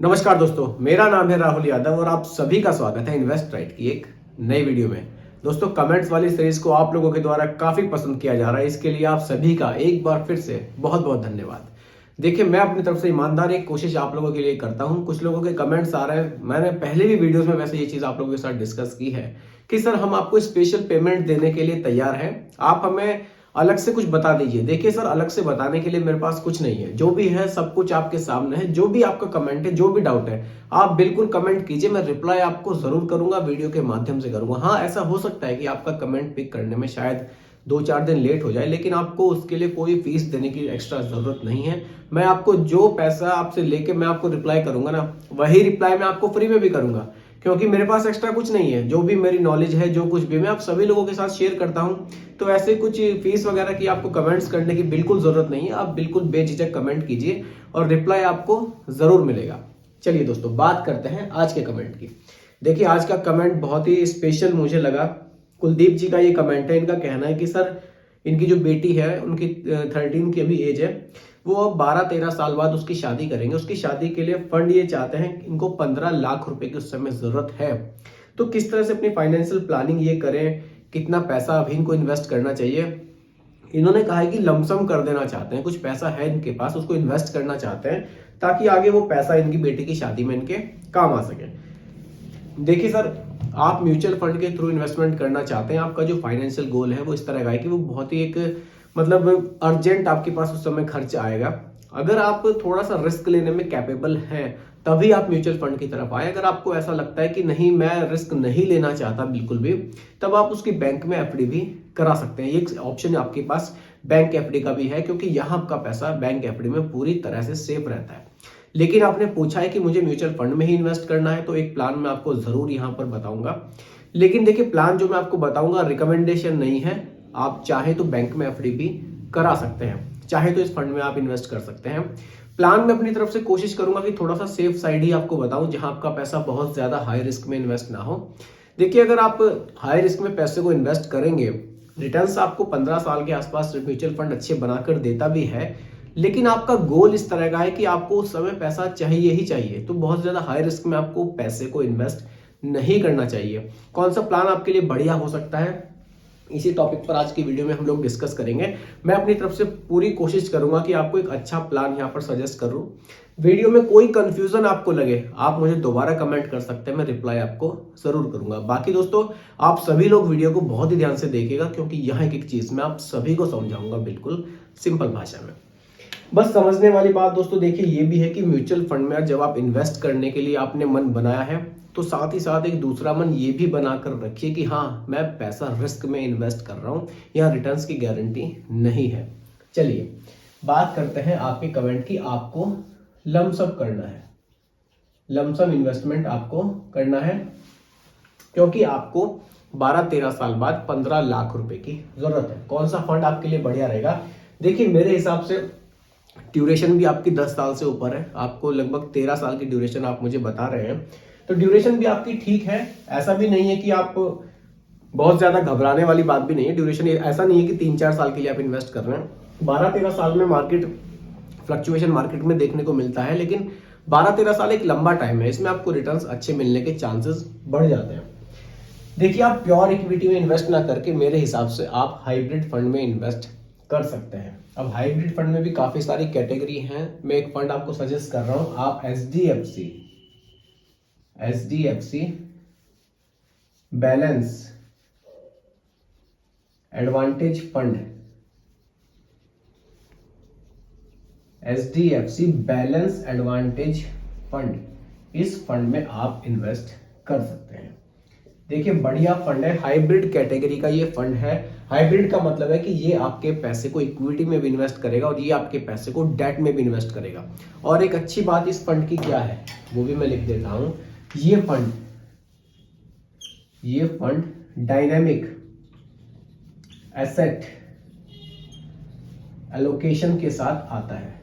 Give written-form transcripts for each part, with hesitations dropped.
नमस्कार दोस्तों, मेरा नाम है राहुल यादव और आप सभी का स्वागत है इन्वेस्ट राइट की एक नई वीडियो में। दोस्तों, कमेंट्स वाली सीरीज को आप लोगों के द्वारा काफी पसंद किया जा रहा है, इसके लिए आप सभी का एक बार फिर से बहुत बहुत धन्यवाद। देखिए, मैं अपनी तरफ से ईमानदार एक कोशिश आप लोगों के लिए करता हूं। कुछ लोगों के कमेंट्स आ रहे हैं, मैंने पहले भी वीडियोस में वैसे ये चीज आप लोगों के साथ डिस्कस की है कि सर हम आपको स्पेशल पेमेंट देने के लिए तैयार हैं, आप हमें अलग से कुछ बता दीजिए। देखिए सर, अलग से बताने के लिए मेरे पास कुछ नहीं है, जो भी है सब कुछ आपके सामने है। जो भी आपका कमेंट है, जो भी डाउट है, आप बिल्कुल कमेंट कीजिए, मैं रिप्लाई आपको जरूर करूंगा, वीडियो के माध्यम से करूंगा। हाँ, ऐसा हो सकता है कि आपका कमेंट पिक करने में शायद 2-4 दिन लेट हो जाए, लेकिन आपको उसके लिए कोई फीस देने की एक्स्ट्रा जरूरत नहीं है। मैं आपको जो पैसा आपसे लेके मैं आपको रिप्लाई करूंगा ना, वही रिप्लाई मैं आपको फ्री में भी करूंगा, क्योंकि मेरे पास एक्स्ट्रा कुछ नहीं है। जो भी मेरी नॉलेज है, जो कुछ भी मैं आप सभी लोगों के साथ शेयर करता हूं, तो ऐसे कुछ फीस वगैरह की आपको कमेंट्स करने की बिल्कुल जरूरत नहीं है। आप बिल्कुल बेझिझक कमेंट कीजिए और रिप्लाई आपको जरूर मिलेगा। चलिए दोस्तों, बात करते हैं आज के कमेंट की। देखिए, आज का कमेंट बहुत ही स्पेशल मुझे लगा। कुलदीप जी का ये कमेंट है। इनका कहना है कि सर, इनकी जो बेटी है, उनकी 13 की अभी एज है, वो अब 12-13 साल बाद उसकी शादी करेंगे। उसकी शादी के लिए फंड ये चाहते हैं, इनको 15 लाख रुपए की उस समय जरूरत है। तो किस तरह से अपनी फाइनेंशियल प्लानिंग ये करें, कितना पैसा अभी इनको इन्वेस्ट करना चाहिए। इन्होंने कहा है कि लमसम कर देना चाहते हैं, कुछ पैसा है इनके पास, उसको इन्वेस्ट करना चाहते हैं ताकि आगे वो पैसा इनकी बेटी की शादी में इनके काम आ सके। देखिए सर, आप म्यूचुअल फंड के थ्रू इन्वेस्टमेंट करना चाहते हैं, आपका जो फाइनेंशियल गोल है वो इस तरह का है कि वो बहुत ही एक मतलब अर्जेंट आपके पास उस समय खर्च आएगा। अगर आप थोड़ा सा रिस्क लेने में कैपेबल हैं, तभी आप म्यूचुअल फंड की तरफ आए। अगर आपको ऐसा लगता है कि नहीं, मैं रिस्क नहीं लेना चाहता बिल्कुल भी, तब आप उसकी बैंक में एफडी भी करा सकते हैं। ये ऑप्शन आपके पास बैंक एफडी का भी है, क्योंकि यहाँ आपका पैसा बैंक एफडी में पूरी तरह से सेफ रहता है। लेकिन आपने पूछा है कि मुझे म्यूचुअल फंड में ही इन्वेस्ट करना है, तो एक प्लान मैं आपको जरूर यहां पर बताऊंगा। लेकिन देखिए, प्लान जो मैं आपको बताऊंगा रिकमेंडेशन नहीं है। आप चाहे तो बैंक में एफडी भी करा सकते हैं, चाहे तो इस फंड में आप इन्वेस्ट कर सकते हैं। प्लान में अपनी तरफ से कोशिश करूंगा कि थोड़ा सा सेफ साइड ही आपको बताऊं, जहां आपका पैसा बहुत ज्यादा हाई रिस्क में इन्वेस्ट ना हो। देखिए, अगर आप हाई रिस्क में पैसे को इन्वेस्ट करेंगे, रिटर्न्स आपको 15 साल के आसपास म्यूचुअल फंड अच्छे बनाकर देता भी है, लेकिन आपका गोल इस तरह का है कि आपको उस समय पैसा चाहिए ही चाहिए, तो बहुत ज्यादा हाई रिस्क में आपको पैसे को इन्वेस्ट नहीं करना चाहिए। कौन सा प्लान आपके लिए बढ़िया हो सकता है, इसी टॉपिक पर आज की वीडियो में हम लोग डिस्कस करेंगे। मैं अपनी तरफ से पूरी कोशिश करूंगा कि आपको एक अच्छा प्लान यहाँ पर सजेस्ट करूं। वीडियो में कोई कंफ्यूजन आपको लगे, आप मुझे दोबारा कमेंट कर सकते हैं, मैं रिप्लाई आपको जरूर करूंगा। बाकी दोस्तों, आप सभी लोग वीडियो को बहुत ही ध्यान से देखिएगा, क्योंकि यहाँ एक चीज मैं आप सभी को समझाऊंगा बिल्कुल सिंपल भाषा में। बस समझने वाली बात दोस्तों, देखिए ये भी है कि म्यूचुअल फंड में जब आप इन्वेस्ट करने के लिए आपने मन बनाया है, तो साथ ही साथ एक दूसरा मन ये भी बनाकर रखिए कि हाँ, मैं पैसा रिस्क में इन्वेस्ट कर रहा हूं, यहाँ रिटर्न्स की गारंटी नहीं है। चलिए बात करते हैं आपके कमेंट की। आपको लमसम करना है, लमसम इन्वेस्टमेंट आपको करना है, क्योंकि आपको 12-13 साल बाद 15 लाख रुपए की जरूरत है। कौन सा फंड आपके लिए बढ़िया रहेगा? देखिए, मेरे हिसाब से ड्यूरेशन भी आपकी 10 साल से ऊपर है, आपको लगभग 13 साल की ड्यूरेशन आप मुझे बता रहे हैं, तो ड्यूरेशन भी आपकी ठीक है। ऐसा भी नहीं है कि आप बहुत ज्यादा घबराने वाली बात भी नहीं है। ड्यूरेशन ऐसा नहीं है कि 3-4 साल के लिए आप इन्वेस्ट कर रहे हैं। 12-13 साल में मार्केट फ्लक्चुएशन मार्केट में देखने को मिलता है, लेकिन 12-13 साल एक लंबा टाइम है, इसमें आपको रिटर्न्स अच्छे मिलने के चांसेस बढ़ जाते हैं। देखिए, आप प्योर इक्विटी में इन्वेस्ट ना करके मेरे हिसाब से आप हाइब्रिड फंड में इन्वेस्ट कर सकते हैं। अब हाइब्रिड फंड में भी काफी सारी कैटेगरी हैं। मैं एक फंड आपको सजेस्ट कर रहा हूं, आप HDFC balance advantage fund, HDFC balance advantage fund, इस फंड में आप इन्वेस्ट कर सकते हैं। देखिए, बढ़िया फंड है, हाइब्रिड कैटेगरी का ये फंड है। हाइब्रिड का मतलब है कि ये आपके पैसे को इक्विटी में भी इन्वेस्ट करेगा और ये आपके पैसे को डेट में भी इन्वेस्ट करेगा। और एक अच्छी बात इस फंड की क्या है, वो भी मैं लिख देता हूं। ये फंड डायनेमिक एसेट एलोकेशन के साथ आता है।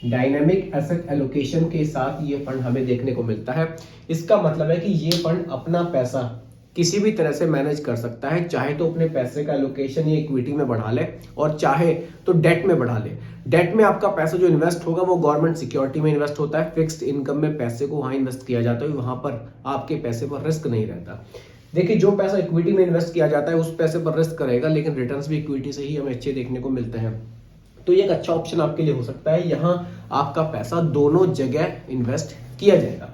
डायनेमिक एसेट एलोकेशन के साथ ये फंड हमें देखने को मिलता है। इसका मतलब है कि ये फंड अपना पैसा किसी भी तरह से मैनेज कर सकता है। चाहे तो अपने पैसे का एलोकेशन या इक्विटी में बढ़ा ले और चाहे तो डेट में बढ़ा ले। डेट में आपका पैसा जो इन्वेस्ट होगा वो गवर्नमेंट सिक्योरिटी में इन्वेस्ट होता है, फिक्स्ड इनकम में पैसे को वहां इन्वेस्ट किया जाता है, वहां पर आपके पैसे पर रिस्क नहीं रहता। देखिए, जो पैसा इक्विटी में इन्वेस्ट किया जाता है उस पैसे पर रिस्क करेगा, लेकिन रिटर्न्स भी इक्विटी से ही हमें अच्छे देखने को मिलते हैं। तो ये एक अच्छा ऑप्शन आपके लिए हो सकता है। यहाँ आपका पैसा दोनों जगह इन्वेस्ट किया जाएगा।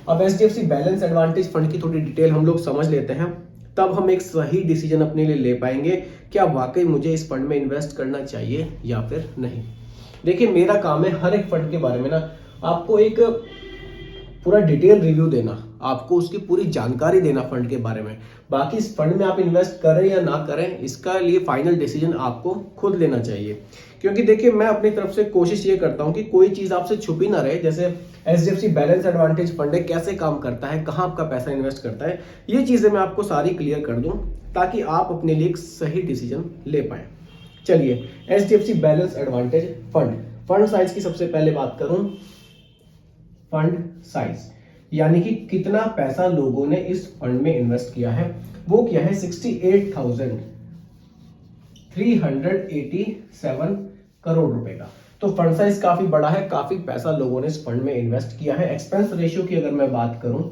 अब HDFC बैलेंस एडवांटेज फंड की थोड़ी डिटेल हम लोग समझ लेते हैं, तब हम एक सही डिसीजन अपने लिए ले पाएंगे क्या वाकई मुझे इस फंड में इन्वेस्ट करना चाहिए या फिर नहीं। देखिए, मेरा काम है हर एक फंड के बारे में ना आपको एक पूरा डिटेल रिव्यू देना, आपको उसकी पूरी जानकारी देना फंड के बारे में। बाकी इस फंड में आप इन्वेस्ट करें या ना करें, इसका लिए फाइनल डिसीजन आपको खुद लेना चाहिए। क्योंकि देखिए, मैं अपनी तरफ से कोशिश ये करता हूं कि कोई चीज आपसे छुपी ना रहे। जैसे HDFC बैलेंस एडवांटेज फंड है, कैसे काम करता है, कहां आपका पैसा इन्वेस्ट करता है, ये चीजें मैं आपको सारी क्लियर कर दूं ताकि आप अपने लिए एक सही डिसीजन ले पाए। चलिए, HDFC balance advantage fund size की सबसे पहले बात करूं। फंड साइज यानी कि कितना पैसा लोगों ने इस फंड में इन्वेस्ट किया है, वो किया है 68,387 करोड़ रुपए का। तो फंड साइज काफी बड़ा है, काफी पैसा लोगों ने इस फंड में इन्वेस्ट किया है। एक्सपेंस रेशियो की अगर मैं बात करूं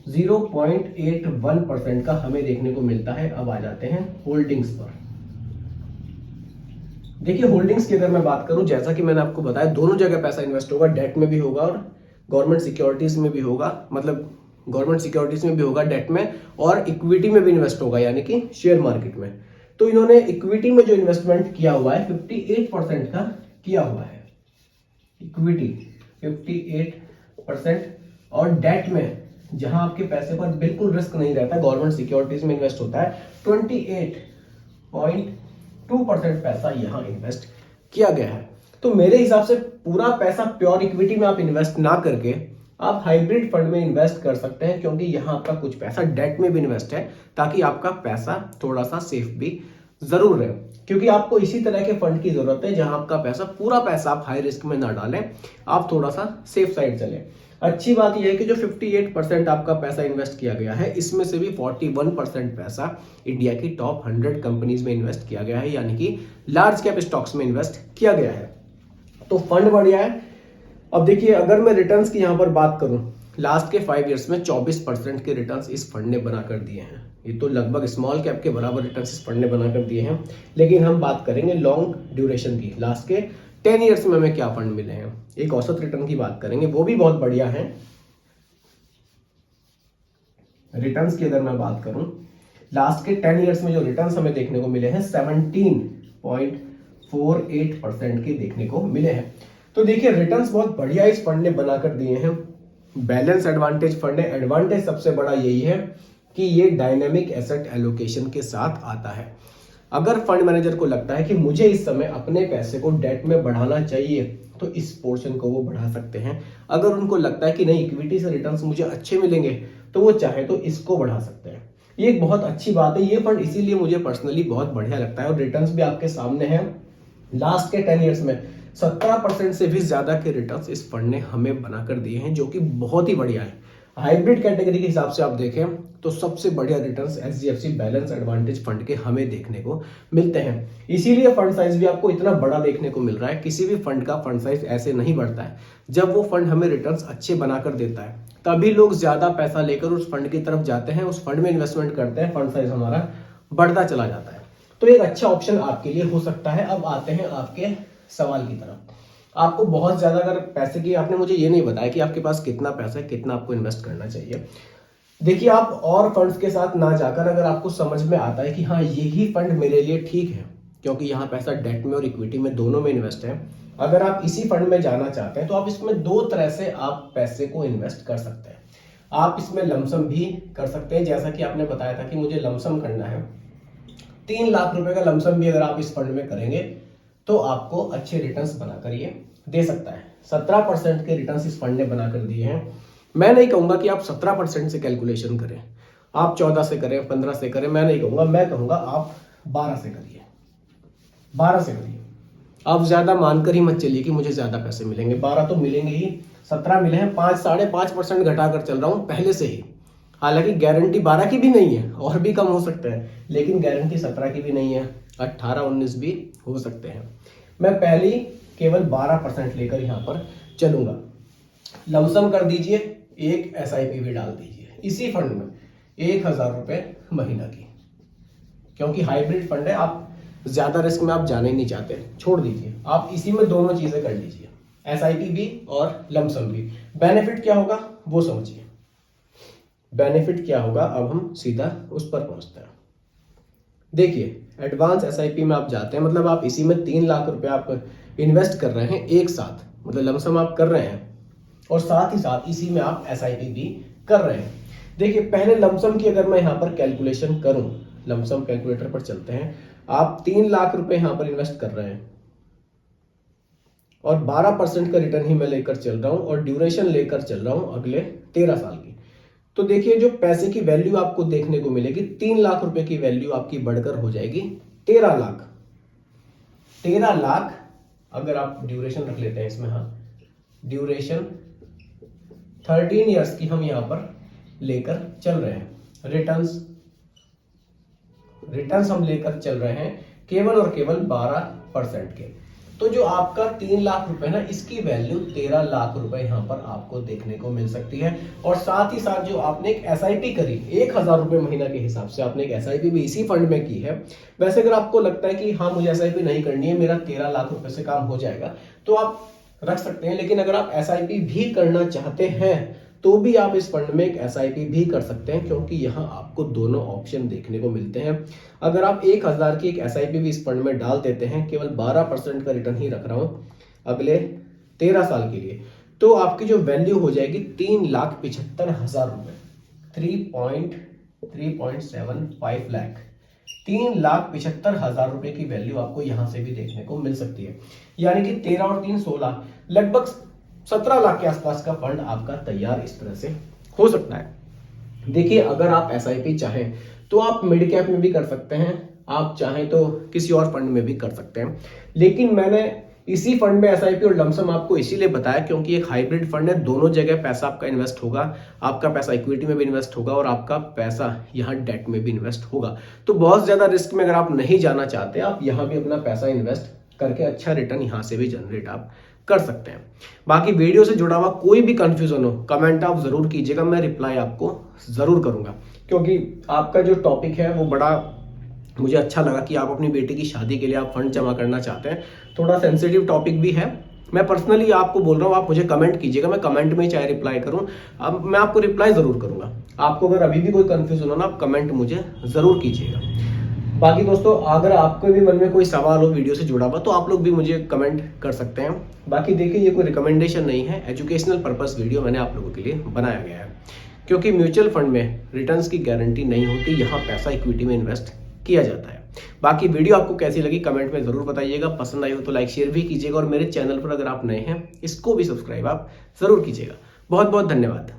0.81% का हमें देखने को मिलता है। अब आ जाते हैं होल्डिंग्स पर। देखिए, होल्डिंग्स की अगर मैं बात करूं, जैसा कि मैंने आपको बताया, दोनों जगह पैसा इन्वेस्ट होगा, डेट में भी होगा और गवर्नमेंट सिक्योरिटीज में भी होगा। मतलब गवर्नमेंट सिक्योरिटीज में भी होगा डेट में, और इक्विटी में भी इन्वेस्ट होगा यानी कि शेयर मार्केट में। तो इन्होंने इक्विटी में जो इन्वेस्टमेंट किया हुआ है 58% का किया हुआ है, इक्विटी 58%, और डेट में जहां आपके पैसे पर बिल्कुल रिस्क नहीं रहता, गवर्नमेंट सिक्योरिटीज में इन्वेस्ट होता है, 28.2% पैसा यहां इन्वेस्ट किया गया है। तो मेरे हिसाब से पूरा पैसा प्योर इक्विटी में आप इन्वेस्ट ना करके आप हाइब्रिड फंड में इन्वेस्ट कर सकते हैं, क्योंकि यहां आपका कुछ पैसा डेट में भी इन्वेस्ट है, ताकि आपका पैसा थोड़ा सा सेफ भी जरूर रहे। क्योंकि आपको इसी तरह के फंड की जरूरत है जहां आपका पैसा, पूरा पैसा आप हाई रिस्क में ना डालें, आप थोड़ा सा सेफ साइड चलें। अच्छी बात यह है कि जो 58% आपका पैसा इन्वेस्ट किया गया है, इसमें से भी 41% पैसा इंडिया की टॉप 100 कंपनीज में इन्वेस्ट किया गया है, यानी कि लार्ज कैप स्टॉक्स में इन्वेस्ट किया गया है। तो फंड बढ़िया है। अब देखिए, अगर मैं रिटर्न्स की यहां पर बात करूं, लास्ट के 5 इयर्स में 24% के रिटर्न्स इस फंड ने बनाकर दिए हैं। ये तो लगभग स्मॉल कैप के बराबर रिटर्न्स इस फंड ने बनाकर दिए हैं। लेकिन हम बात करेंगे लॉन्ग ड्यूरेशन की, लास्ट के 10 इयर्स में हमें क्या फंड मिले हैं, एक औसत रिटर्न की बात करेंगे, वो भी बहुत बढ़िया है। रिटर्न्स की अगर मैं बात करूं, लास्ट के 10 इयर्स में जो रिटर्न्स हमें देखने को मिले हैं 17.48% के देखने को मिले हैं। तो देखिए, रिटर्न्स बहुत बढ़िया इस फंड ने बनाकर दिए हैं। बैलेंस एडवांटेज फंड है। एडवांटेज सबसे बड़ा यही है कि ये डायनेमिक एसेट एलोकेशन के साथ आता है। अगर फंड मैनेजर को लगता है कि मुझे इस समय अपने पैसे को डेट में बढ़ाना चाहिए, तो इस पोर्शन को वो बढ़ा सकते हैं। अगर उनको लगता है कि नहीं, इक्विटी से रिटर्न्स मुझे अच्छे मिलेंगे, तो वो चाहे तो इसको बढ़ा सकते हैं। ये एक बहुत अच्छी बात है। ये फंड इसीलिए मुझे पर्सनली बहुत बढ़िया लगता है। और रिटर्न्स भी आपके सामने है। लास्ट के 10 इयर्स में 17% से भी ज्यादा के रिटर्न्स इस फंड ने हमें बनाकर दिए हैं, जो कि बहुत ही बढ़िया है। हाइब्रिड कैटेगरी के हिसाब से आप देखें तो सबसे बढ़िया returns HDFC balance advantage fund के हमें देखने को मिलते हैं। इसीलिए फंड साइज भी आपको इतना बड़ा देखने को मिल रहा है। किसी भी फंड का फंड साइज ऐसे नहीं बढ़ता है। जब वो फंड हमें रिटर्न्स अच्छे बनाकर देता है, तभी लोग ज्यादा पैसा लेकर उस फंड की तरफ जाते हैं, उस फंड में इन्वेस्टमेंट करते हैं, फंड साइज हमारा बढ़ता चला जाता है। तो एक अच्छा ऑप्शन आपके लिए हो सकता है। अब आते हैं आपके सवाल की तरफ। आपको बहुत ज्यादा अगर पैसे की, आपने मुझे ये नहीं बताया कि आपके पास कितना पैसा है, कितना आपको इन्वेस्ट करना चाहिए। देखिए, आप और फंड्स के साथ ना जाकर अगर आपको समझ में आता है कि हाँ, यही फंड मेरे लिए ठीक है, क्योंकि यहाँ पैसा डेट में और इक्विटी में दोनों में इन्वेस्ट है, अगर आप इसी फंड में जाना चाहते हैं, तो आप इसमें दो तरह से आप पैसे को इन्वेस्ट कर सकते हैं। आप इसमें लमसम भी कर सकते हैं, जैसा कि आपने बताया था कि मुझे लमसम करना है। 3 लाख रुपए का लमसम भी अगर आप इस फंड में करेंगे, तो आपको अच्छे रिटर्न्स बनाकर ये दे सकता है। 17% के रिटर्न्स इस फंड ने बनाकर दिए हैं। मैं नहीं कहूंगा कि आप 17% से कैलकुलेशन करें, आप 14 से करें, 15 से करें, मैं नहीं कहूंगा। मैं कहूंगा आप 12 से करिए, 12 से करिए। आप ज्यादा मानकर ही मत चलिए कि मुझे ज्यादा पैसे मिलेंगे, 12 तो मिलेंगे ही। 17 मिले हैं, 5.5% घटा कर चल रहा हूं पहले से ही। हालांकि गारंटी 12 की भी नहीं है, और भी कम हो सकता है, लेकिन गारंटी 17 की भी नहीं है, 18-19 भी हो सकते हैं। मैं पहली केवल 12% लेकर यहाँ पर चलूंगा। लमसम कर दीजिए, एक SIP भी डाल दीजिए इसी फंड में 1000 रुपये महीना की, क्योंकि हाइब्रिड फंड है, आप ज्यादा रिस्क में आप जाना ही नहीं चाहते, छोड़ दीजिए, आप इसी में दोनों चीजें कर लीजिए, SIP भी और लमसम भी। बेनिफिट क्या होगा वो समझिए। बेनिफिट क्या होगा, अब हम सीधा उस पर पहुंचते हैं। देखिए, एडवांस SIP में आप जाते हैं, मतलब आप इसी में 3 लाख रुपए आप इन्वेस्ट कर रहे हैं एक साथ, मतलब लमसम आप कर रहे हैं और साथ ही साथ इसी में आप SIP भी कर रहे हैं। देखिए, पहले लमसम की अगर मैं यहाँ पर कैलकुलेशन करूं, लमसम कैलकुलेटर पर चलते हैं, आप 3 लाख रुपए यहाँ पर इन्वेस्ट कर रहे हैं और 12% का रिटर्न ही मैं लेकर चल रहा हूं और ड्यूरेशन लेकर चल रहा हूं अगले 13 साल की। तो देखिए, जो पैसे की वैल्यू आपको देखने को मिलेगी, 3 लाख रुपए की वैल्यू आपकी बढ़कर हो जाएगी 13 लाख। 13 लाख अगर आप ड्यूरेशन रख लेते हैं इसमें, हाँ, ड्यूरेशन 13 इयर्स की हम यहां पर लेकर चल रहे हैं। रिटर्न्स हम लेकर चल रहे हैं केवल और केवल 12% के। तो जो आपका 3 लाख रुपए ना, इसकी वैल्यू 13 लाख रुपए यहां पर आपको देखने को मिल सकती है। और साथ ही साथ जो आपने एक SIP करी 1000 रुपए महीना के हिसाब से, आपने एक SIP भी इसी फंड में की है। वैसे अगर आपको लगता है कि हाँ मुझे SIP नहीं करनी है, मेरा 13 लाख रुपए से काम हो जाएगा, तो आप रख सकते हैं। लेकिन अगर आप SIP भी करना चाहते हैं तो भी आप इस फंड में एक SIP भी कर सकते हैं, क्योंकि यहां आपको दोनों ऑप्शन देखने को मिलते हैं। अगर आप 1000 की एक SIP भी इस फंड में डाल देते हैं, केवल 12% का रिटर्न ही रख रहा हूं अगले 13 साल के लिए, तो आपकी जो वैल्यू हो जाएगी 3,75,000 रुपए, 3.75 लाख, 3,75,000 रुपए की वैल्यू आपको यहां से भी देखने को मिल सकती है। यानी कि 13 और 3 16, लगभग 17 लाख के आसपास का फंड आपका तैयार इस तरह से हो सकता है। देखिए, अगर आप SIP चाहें तो आप मिड कैप में भी कर सकते हैं, आप चाहें तो किसी और फंड में भी कर सकते हैं। लेकिन मैंने इसी फंड में SIP और लमसम आपको इसीलिए बताया क्योंकि एक हाइब्रिड फंड है, दोनों जगह पैसा आपका इन्वेस्ट होगा, आपका पैसा इक्विटी में भी इन्वेस्ट होगा और आपका पैसा यहाँ डेट में भी इन्वेस्ट होगा। तो बहुत ज्यादा रिस्क में अगर आप नहीं जाना चाहते, आप यहाँ भी अपना पैसा इन्वेस्ट करके अच्छा रिटर्न यहाँ से भी जनरेट आप कर सकते हैं। बाकी वीडियो से जुड़ा हुआ कोई भी कंफ्यूजन हो, कमेंट आप जरूर कीजिएगा, मैं रिप्लाई आपको जरूर करूंगा, क्योंकि आपका जो टॉपिक है वो बड़ा मुझे अच्छा लगा कि आप अपनी बेटी की शादी के लिए आप फंड जमा करना चाहते हैं। थोड़ा सेंसिटिव टॉपिक भी है, मैं पर्सनली आपको बोल रहा हूँ, आप मुझे कमेंट कीजिएगा, मैं कमेंट में चाहे रिप्लाई करूँ, अब मैं आपको रिप्लाई जरूर करूंगा। आपको अगर अभी भी कोई कंफ्यूजन हो ना, आप कमेंट मुझे जरूर कीजिएगा। बाकी दोस्तों, अगर आपके भी मन में कोई सवाल हो वीडियो से जुड़ा हुआ, तो आप लोग भी मुझे कमेंट कर सकते हैं। बाकी देखिए, ये कोई रिकमेंडेशन नहीं है, एजुकेशनल पर्पस वीडियो मैंने आप लोगों के लिए बनाया गया है, क्योंकि म्यूचुअल फंड में रिटर्न्स की गारंटी नहीं होती, यहाँ पैसा इक्विटी में इन्वेस्ट किया जाता है। बाकी वीडियो आपको कैसी लगी कमेंट में जरूर बताइएगा, पसंद आई हो तो लाइक शेयर भी कीजिएगा और मेरे चैनल पर अगर आप नए हैं इसको भी सब्सक्राइब आप जरूर कीजिएगा। बहुत बहुत धन्यवाद।